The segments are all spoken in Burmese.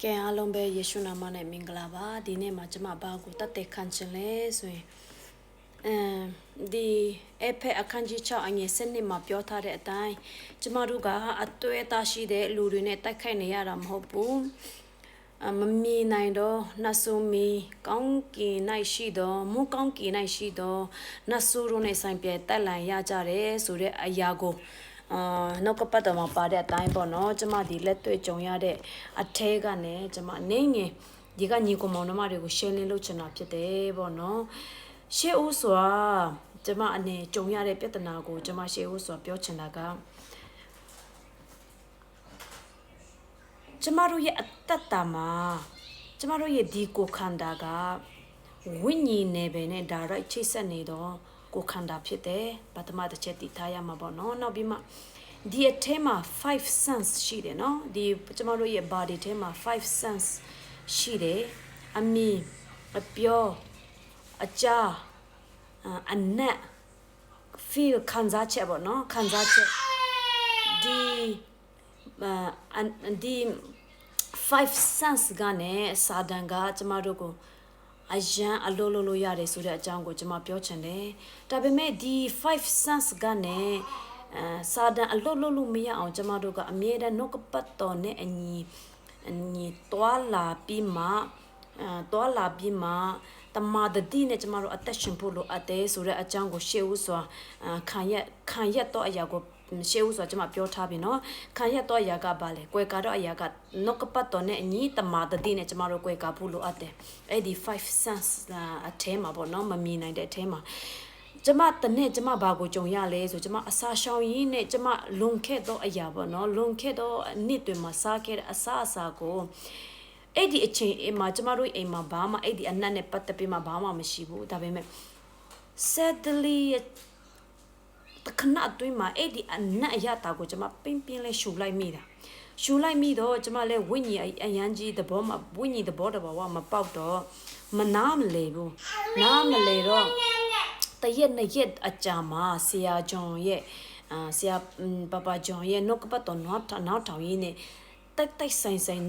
ကဲအားလုံးပဲယေရှုနာမနဲ့မင်္ဂလာပါဒီနေ့မှာကျမဘာကိုတတ်တဲ့ခံချင်လဲဆိုရင်ဒီအဖက်အခန်းကြီး6အငယ်7နှစ်မှာပြောထားတဲ့အတိုင်းကျမတို့ကအတွေ့အသားရှိတဲ့လူတွေနဲ့တိုက်ခိုက်နေရတာမဟုတ်ဘူးမမီနိုင်တော့နတ်ဆိုမီကောင်းကင်၌ရှိတော့မူကောင်းကင်၌ရှိတော့နတ်ဆိုတို့နဲ့ဆိုင်ပြဲတက်လန်ရကြတယ်ဆိုတဲ့အရာကိုနောက်ကပတ်တော်မှာပါတဲ့အတိုင်းပေါ့နော်ကျမဒီလက်တွေ့ကြုံရတဲ့အထဲကနေကျမနေငယ်ဒီကညီကောင်မောင်နှမတွေကို sharing လုပ်ချင်တာဖြစ်တယ်ပေါ့နော်ရှေ့ဦးစွာကျမအနေကြုံရတဲ့ပြဿနာကိုကျမရှေ့ဦးစွာပြောချင်တာကကျမတို့ရဲ့အတ္တတာမှာကျမတို့ရဲ့ဒီကိုခန္ဓာကဝိညာဉ်နယ်ပယ်နဲ့ဒါရိုက်ချိတ်ဆက်နေတော့ကိုခန္ဓာဖြစ်တယ်ပထမတစ်ချက်တည်ထားရမှာပေါ့နော်နောက်ပြီးမှဒီအထဲမှာ5 sense ရှိတယ်နော်ဒီကျမတို့ရဲ့ body ထဲမှာ5 sense ရှိတယ်အမြင်အပြောအကြားအနက် feel ခံစားချက်ပေါ့နော်ခံစားချက်ဒီ5 sense ကနေစာတန်ကကျမတို့ကိုအယံအလိုလိုရတယ်ဆိုတဲ့အကြောင်းကိုကျွန်မပြောချင်တယ်ဒါပေမဲ့ဒီ5 sense ကနေစာတန်အလိုလိုမရအောင်ကျွန်မတို့ကအမြဲတမ်းနှုတ်ကပတ်တော်နဲ့အညီတွာလာပြီးမှတမာတတိနဲ့ကျမတို့အသက်ရှင်ဖို့လိုအပ်တယ်ဆိုတဲ့အကြောင်းကိုရှေ့ဦးစွာခံရက်တော့အရာကိုရှေ့ဦးစွာကျမပြောထားပြီနော်ခံရက်တော့အရာကပါလေကွယ်ကာတော့အရာကနှုတ်ကပတ်တော်နဲ့အညီတမာတတိနဲ့ကျမတို့ကွယ်ကာဖို့လိုအပ်တယ်အဲ့ဒီ5 sense အထဲမှာပေါ့နော်မမြင်နိုင်တဲ့အထဲမှာကျမတနေ့ကျမဘာကိုကြုံရလဲဆိုကျမအစာရှောင်ရင်းနဲ့ကျမလွန်ခဲ့တော့အရာပေါ့နော်လွန်ခဲ့တော့နှစ်တွေမှာစားခဲ့တဲ့အစာကိုအဲ့ဒီအချိန်အိမ်မှာကျမတို့အိမ်မှာဘာမှအဲ့ဒီအနက်နဲ့ပတ်သက်ပြီးမှဘာမှမရှိဘူးဒါပေမဲ့ sadly တခဏအတွင်းမှာအဲ့ဒီအနက်အရတာကိုကျမပင်းလဲရှူလိုက်မိတော့ကျမလည်းဝိညာဉ်အယမ်းကြီးသဘောမှာဝိညာဉ်သဘောတဘာဝမပေါက်တော့မနာမလဲဘူးနားမလဲတော့တရက်နှစ်ရက်အကြာမှာဆရာဂျွန်ရဲ့ဆရာပပဂျွန်ရဲ့နှုတ်ကပတ်တော်နောက်ထောင်ရင်းနဲ့တိုက်ဆိုင်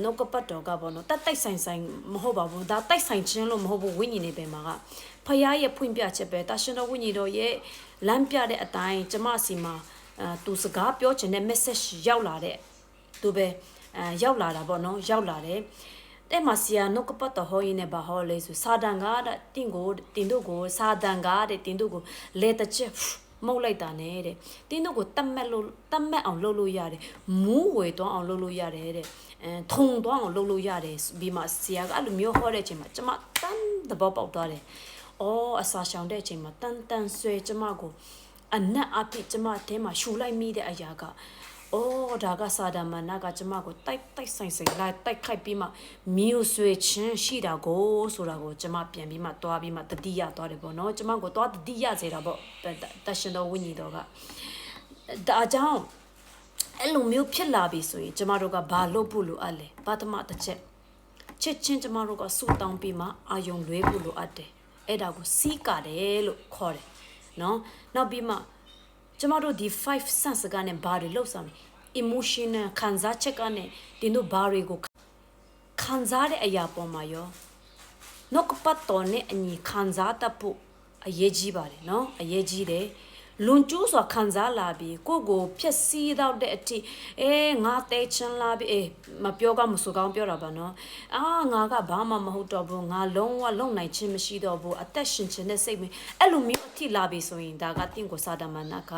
နှုတ်ကပတ်တော်ကပေါ့နော်တိုက်ဆိုင်မဟုတ်ပါဘူးဒါတိုက်ဆိုင်ခြင်းလို့မဟုတ်ဘူးဝိညာဉ်နေပဲမှာကဖခင်ရဲ့ဖွင့်ပြချက်ပဲတာရှင်တော်ဝိညာဉ်တော်ရဲ့လမ်းပြတဲ့အတိုင်းကျမစီမှာသူစကားပြောချင်တဲ့ message ရောက်လာတဲ့သူပဲရောက်လာတာပေါ့နော်ရောက်လာတယ်တဲ့မှာဆီယာနှုတ်ကပတ်တော်ဟောရင်းနဲ့ဘာဟောလဲဆိုစာတန်ကတင်တို့ကိုစာတန်ကတင်တို့ကိုလေတချက်မုတ်လိုက်တာနဲ့တဲ့တင်းတို့ကိုတတ်မှတ်အောင်လုပ်လို့ရတယ်မူးဝေသွားအောင်လုပ်လို့ရတယ်တဲ့ထုံသွားအောင်လုပ်လို့ရတယ်ပြီးမှဆရာကအဲ့လိုမျိုးဟောတဲ့အချိန်မှာကျမတန်းသဘောပေါက်သွားတယ်အော်အစာရှောင်တဲ့အချိန်မှာတန်ဆွဲကျမကိုအနက်အပိကျမတဲမှာရှူလိုက်မိတဲ့အရာကအော်ဒါကစာဒမနာကကျမကိုတိုက်ဆိုင်လိုက်တိုက်ခိုက်ပြီးမှမြို့ဆွေချင်းရှိတာကိုဆိုတာကိုကျမပြန်ပြီးမှတွားပြီးမှတတိယသွားတယ်ပေါ့နော်ကျမကိုတွားတတိယစေတာပေါ့တရှင်တော်ဝိညာဉ်တော်ကဒါကြောင့်အဲ့လိုမျိုးဖြစ်လာပြီဆိုရင်ကျမတို့ကဘာလုပ်ဖို့လိုအပ်လဲပထမတစ်ချက်ချင်းကျမတို့ကစူတောင်းပြီးမှအာယုံလွဲဖို့လိုအပ်တယ်အဲ့ဒါကိုစီးကာတယ်လို့ခေါ်တယ်နော်နောက်ပြီးမှကျမတို့ဒီ5 sense ကနေဘာတွေလောက်ဆောင် emotional ခံစားချက်ကနေတင်တို့ဘာတွေကိုခံစားတဲ့အရာပေါ်မှာရောနှုတ်ကပတ်တော်နဲ့အညီခံစားတတ်ဖို့အရေးကြီးပါတယ်နော်အရေးကြီးတယ်လွန်ကျူးစွာခံစားလာပြီးကိုဖြက်စီးတော့တဲ့အထိငါတဲချင်လာပြီးမပြောကမဆိုကောင်းပြောတာပါနော်ငါကဘာမှမဟုတ်တော့ဘူးငါလုံးဝလုံနိုင်ခြင်းမရှိတော့ဘူးအသက်ရှင်ခြင်းနဲ့စိတ်မအဲ့လိုမျိုးအထိလာပြီးဆိုရင်ဒါကတင့်ကိုစာတမနာက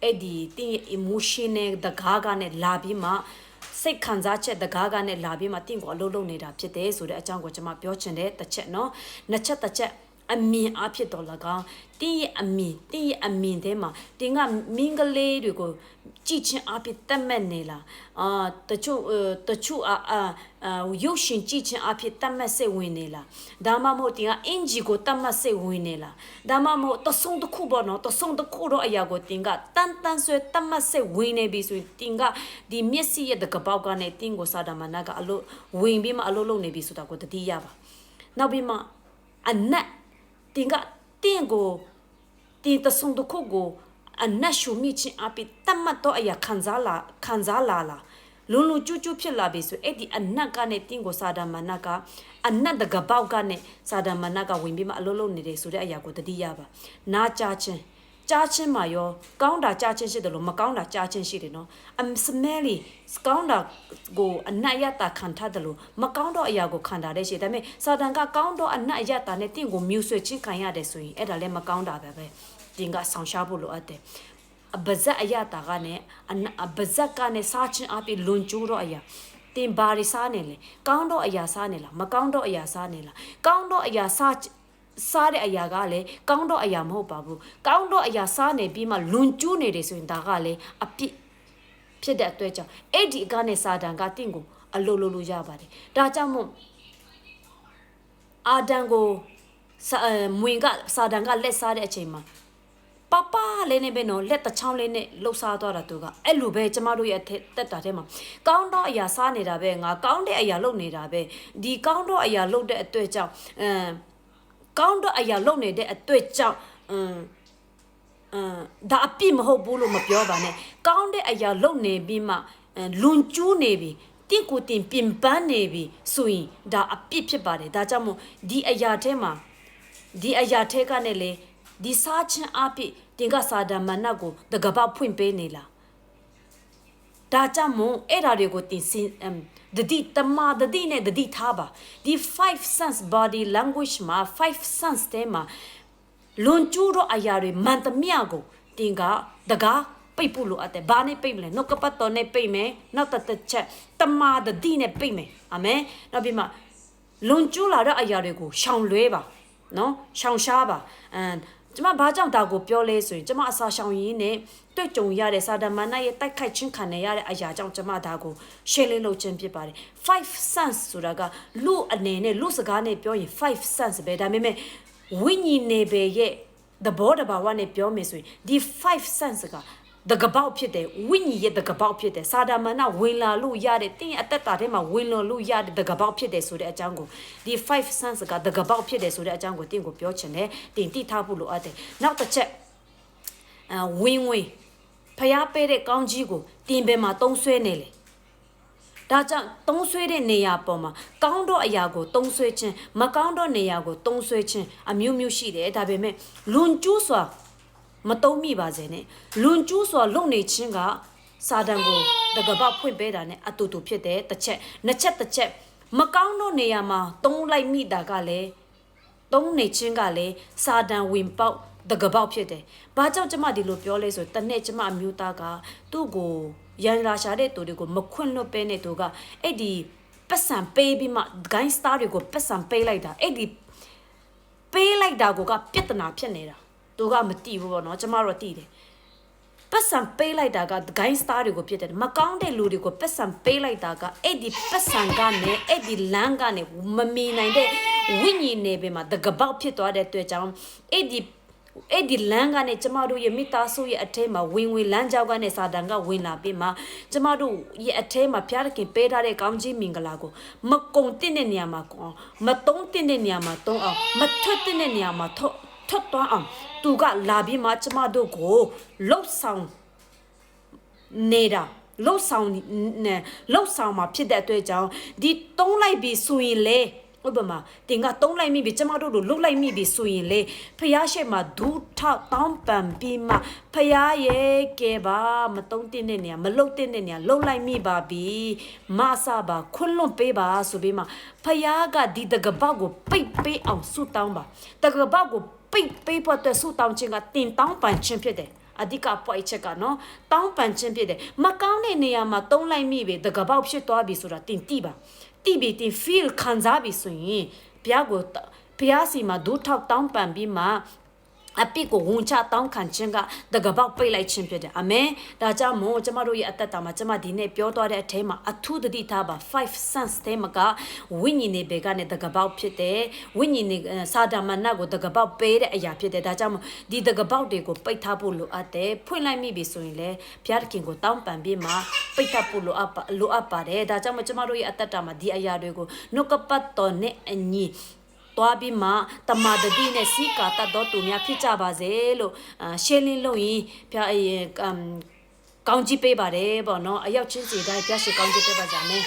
အဲ့ဒီတင်းရဲ့ emotional တကားကနဲ့လာပြီးမှစိတ်ခံစားချက်တကားကနဲ့လာပြီးမှတင့်ကိုအလုံးလုံးနေတာဖြစ်တယ်ဆိုတဲ့အကြောင်းကိုကျွန်မပြောချင်တယ်တစ်ချက်နော်နှစ်ချက်တစ်ချက်အမြင်အဖြစ်တော်၎င်းတင်းရဲ့အမြင်ထဲမှာတင်းကမင်းကလေးတွေကိုကြည်ချင်းအဖြစ်တက်မဲ့နေလားတချို့ရုပ်ရှင်ကြည်ချင်းအဖြစ်တက်မဲ့စိတ်ဝင်နေလားဒါမှမဟုတ်တင်းကအင်ဂျီကိုတက်မဲ့စိတ်ဝင်နေလားဒါမှမဟုတ်တဆုံတစ်ခုပေါ့နော်တဆုံတစ်ခုတော့အရာကိုတင်းကတန်ဆွဲတက်မဲ့စိတ်ဝင်နေပြီဆိုရင်တင်းကဒီမျက်စိရဲ့တကပေါက်ကနေတင်းကိုစာဒမနာကအလို့ဝင်ပြီးမှအလို့လုံနေပြီဆိုတာကိုတတိယပါနောက်ပြီးမှအနက်တင်ကတင်ကိုတင်တဆုံတစ်ခုကိုအနတ်ရှုမိချင်းအပိတတ်မှတ်တော့အရာခံစားလာ လုံကျူဖြစ်လာပြီဆိုအဲ့ဒီအနတ်ကနေတင်းကိုစာဒမနကအနတ်တကပေါက်ကနေစာဒမနကဝင်ပြီးမှအလုံးလုံးနေတယ်ဆိုတဲ့အရာကိုတတိယပါနာကြချင်းကြားချင်းမှာရောကောင်းတာကြားချင်းရှိတယ်လို့မကောင်းတာကြားချင်းရှိတယ်နော်စမဲလီကောင်းတာကိုအနတ်ရတာခံထားတယ်လို့မကောင်းတော့အရာကိုခံတာတဲ့ရှိဒါပေမဲ့စာတန်ကကောင်းတော့အနတ်ရတာနဲ့တင့်ကိုမြူဆွေချင်းခံရတယ်ဆိုရင်အဲ့ဒါလည်းမကောင်းတာပဲတင်ကဆောင်ရှားဖို့လိုအပ်တယ်အဘဇက်အရာတာကနဲ့အဘဇက်ကနဲ့စားချင်းအပြည့်လွန်ကျူးတော့အရာတင်ဘာရီစားနေလေကောင်းတော့အရာစားနေလားမကောင်းတော့အရာစားနေလားကောင်းတော့အရာစားတဲ့အရာကလည်းကောင်းတော့အရာမဟုတ်ပါဘူးကောင်းတော့အရာစားနေပြီးမှလွန်ကျူးနေတယ်ဆိုရင်ဒါကလည်းအပြစ်ဖြစ်တဲ့အတွက်ကြောင့်အဲ့ဒီကနေစာတန်ကတင့်ကိုအလိုလိုရပါတယ်ဒါကြောင့်မို့အာဒံကိုမွင်ကစာတန်ကလက်စားတဲ့အချိန်မှာပပလေးနဲ့ပဲနော်လက်တချောင်းလေးနဲ့လှုပ်ရှားသွားတာသူကအဲ့လိုပဲကျမတို့ရဲ့တက်တာထဲမှာကောင်းတော့အရာစားနေတာပဲငါကောင်းတဲ့အရာလုပ်နေတာပဲဒီကောင်းတော့အရာလုပ်တဲ့အတွေ့အကြောင်းကောင်းတော့အရာလုပ်နေတဲ့အတွေ့အကြောင်းဒါအပြစ်မဟုတ်ဘူးလို့မပြောပါနဲ့ကောင်းတဲ့အရာလုပ်နေပြီးမှလွန်ကျူးနေပြီတင့်ကိုတင်ပြင်ပန်းနေပြီဆိုရင်ဒါအပြစ်ဖြစ်ပါတယ်ဒါကြောင့်မို့ဒီအရာထဲမှာဒီအရာထဲကနဲ့လေဒီစားချင်းအပြစ်တင်ကစာဒမနတ်ကိုတကပောက်ဖွင့်ပေးနေလားဒါကြောင့်မို့အဲ့ဓာတွေကိုတင်စင်တတိနဲ့တတိထားပါဒီ 5 sense body language မှာ5 sense တဲမှာလွန်ကျူးတော့အရာတွေမန်တမြကိုတင်ကတကားပိတ်ဖို့လိုအပ်တယ်ဘာနဲ့ပိတ်မလဲနှုတ်ကပတ်တော်နဲ့ပိတ်မယ်နောက်တစ်ချက်တမာတတိနဲ့ပိတ်မယ်အာမင်နောက်ပြီးမှလွန်ကျူးလာတဲ့အရာတွေကိုရှောင်လွဲပါနော်ရှောင်ရှားပါကျမဘာကြောင့်ဒါကိုပြောလဲဆိုရင်ကျမအစာရှောင်ရင်းနဲ့တွေ့ကြုံရတဲ့စာဒမနရဲ့တိုက်ခိုက်ခြင်းခံရတဲ့အရာကြောင့်ကျမဒါကိုရှင်းလင်းလုပ်ခြင်းဖြစ်ပါတယ်5 sense ဆိုတာကလူအနေနဲ့လူစကားနဲ့ပြောရင်5 sense ပဲဒါပေမဲ့ဝိညာဉ်နယ်ပယ်ရဲ့သဘောတဘာဝနဲ့ပြောမယ်ဆိုရင်ဒီ5 sense ကတကပေါက်ဖြစ်တယ်ဝိညာဉ်ရဲ့တကပေါက်ဖြစ်တယ်စာဒမနဝင်လာလို့ရတဲ့တင်းအသက်တာထဲမှာဝင်လာလို့ရတဲ့တကပေါက်ဖြစ်တယ်ဆိုတဲ့အကြောင်းကိုဒီ5 sense ကတကပေါက်ဖြစ်တယ်ဆိုတဲ့အကြောင်းကိုတင်းကိုပြောချင်တယ်တင်းတိထားဖို့လိုအပ်တယ်နောက်တစ်ချက်ဝင်ဖျားပေးတဲ့ကောင်းကြီးကိုတင်းဘယ်မှာတုံးဆွဲနေလေဒါကြောင့်တုံးဆွဲတဲ့နေရာပေါ်မှာကောင်းတော့အရာကိုတုံးဆွဲခြင်းမကောင်းတော့နေရာကိုတုံးဆွဲခြင်းအမျိုးမျိုးရှိတယ်ဒါပေမဲ့လွန်ကျူးစွာမတုံးမိပါစေနဲ့လွန်ကျူးစွာလုံနေခြင်းကစာတန်ကိုတကပောက်ဖွင့်ပေးတာနဲ့အတူတူဖြစ်တယ်တစ်ချက်နှစ်ချက်မကောင်းတော့နေရာမှာတုံးလိုက်မိတာကလည်းတုံးနေခြင်းကလည်းစာတန်ဝင်ပေါက်တကပောက်ဖြစ်တယ်ဘာကြောင့်ကျမဒီလိုပြောလဲဆိုတနေ့ကျမအမျိုးသားကသူ့ကိုရန်လာရှာတဲ့သူတွေကိုမခွင့်လွတ်ပေးနေသူကအဲ့ဒီပတ်စံပေးပြီးမှဂိုင်းစတာတွေကိုပတ်စံပေးလိုက်တာအဲ့ဒီပေးလိုက်တာကိုကပြဿနာဖြစ်နေတာသူကမတိဘူးပေါ့နော်ကျမတို့တိတယ်ပတ်စံပေးလိုက်တာကဂိုင်းစတာတွေကိုဖြစ်တယ်မကောင်းတဲ့လူတွေကိုပတ်စံပေးလိုက်တာကအဲ့ဒီပတ်စံကနေအဲ့ဒီလမ်းကနေမမီနိုင်တဲ့ဝိညာဉ်နယ်ပင်မှာတကပောက်ဖြစ်သွားတဲ့အတွက်ကြောင့်အဲ့ဒီလမ်းကနေကျမတို့ရဲ့မိသားစုရဲ့အထဲမှာဝင်လမ်းကြောက်ကနေစာတန်ကဝင်လာပြီးမှကျမတို့ရဲ့အထဲမှာဖျားခင်ပေးထားတဲ့ကောင်းကြီးမင်္ဂလာကိုမကုံတင်တဲ့နေရာမှာကုံမတုံးတင်တဲ့နေရာမှာတုံးအောင်မထွက်တဲ့နေရာမှာထွက်သွားအောင်သူကလာပြီးမှကျမတို့ကိုလှုပ်ဆောင်နေတာလှုပ်ဆောင်မှာဖြစ်တဲ့အတွက်ကြောင့်ဒီတုံးလိုက်ပြီးဆိုရင်လေဥပမာတင်ကတုံးလိုက်မိပြီကျမတို့လိုလှုပ်လိုက်မိပြီဆိုရင်လေဖျားရှိမှဒူးထောက်တောင်းပန်ပြီးမှဖျားရဲ့ကဲပါမတုံးတင်တဲ့နေရာမလှုပ်တဲ့နေရာလှုပ်လိုက်မိပါပြီမဆာပါခွလွန်ပေးပါဆိုပြီးမှဖျားကဒီတကပောက်ကိုပိတ်ပေးအောင်ဆူတောင်းပါတကပောက်ကိုပိတ်ပေးဖို့အတွက်ဆူတောင်းခြင်းကတင်တောင်းပန်ခြင်းဖြစ်တယ်အဓိကပွိုက်ချက်ကနော်တောင်းပန်ခြင်းဖြစ်တယ်မကောင်းတဲ့နေရာမှာတုံးလိုက်မိပြီတကပောက်ဖြစ်သွားပြီဆိုတာတင်တိပါတိပြီးတင် feel ခံစားပြီးဆိုရင်ဘုရားစီမှာဒူးထောက်တောင်းပန်ပြီးမှအပိကိုဝန်ချတောင်းခံခြင်းကတကပောက်ပိတ်လိုက်ခြင်းဖြစ်တယ်အာမင်ဒါကြောင့်မို့ကျမတို့ရဲ့အသက်တာမှာကျမဒီနေ့ပြောသွားတဲ့အထဲမှာအထူးတတိထားပါ5 sense တဲမှာကဝိညာဉ်နေဘေကနေတကပောက်ဖြစ်တယ်ဝိညာဉ်နေစာဒမနကိုတကပောက်ပေးတဲ့အရာဖြစ်တယ်ဒါကြောင့်မို့ဒီတကပောက်တွေကိုပိတ်ထားဖို့လိုအပ်တယ်ဖွင့်လိုက်မိပြီဆိုရင်လေဘုရားခင်ကိုတောင်းပန်ပြီးမှပိတ်ထားဖို့လိုအပ်ပါတယ်ဒါကြောင့်မို့ကျမတို့ရဲ့အသက်တာမှာဒီအရာတွေကိုနှုတ်ကပတ်တော်နဲ့အညီတွားပြီးမှတမာတတိနဲ့စီကာတတ်တော်သူများဖြစ်ကြပါစေလို့ရှင်းလင်းလို့ရင်ဖျား ကောင်းကြီးပေးပါတယ်ပေါ့နော်အရောက်ချင်းစီတိုင်းပြရှိကောင်းကြီးပေးပါကြမယ်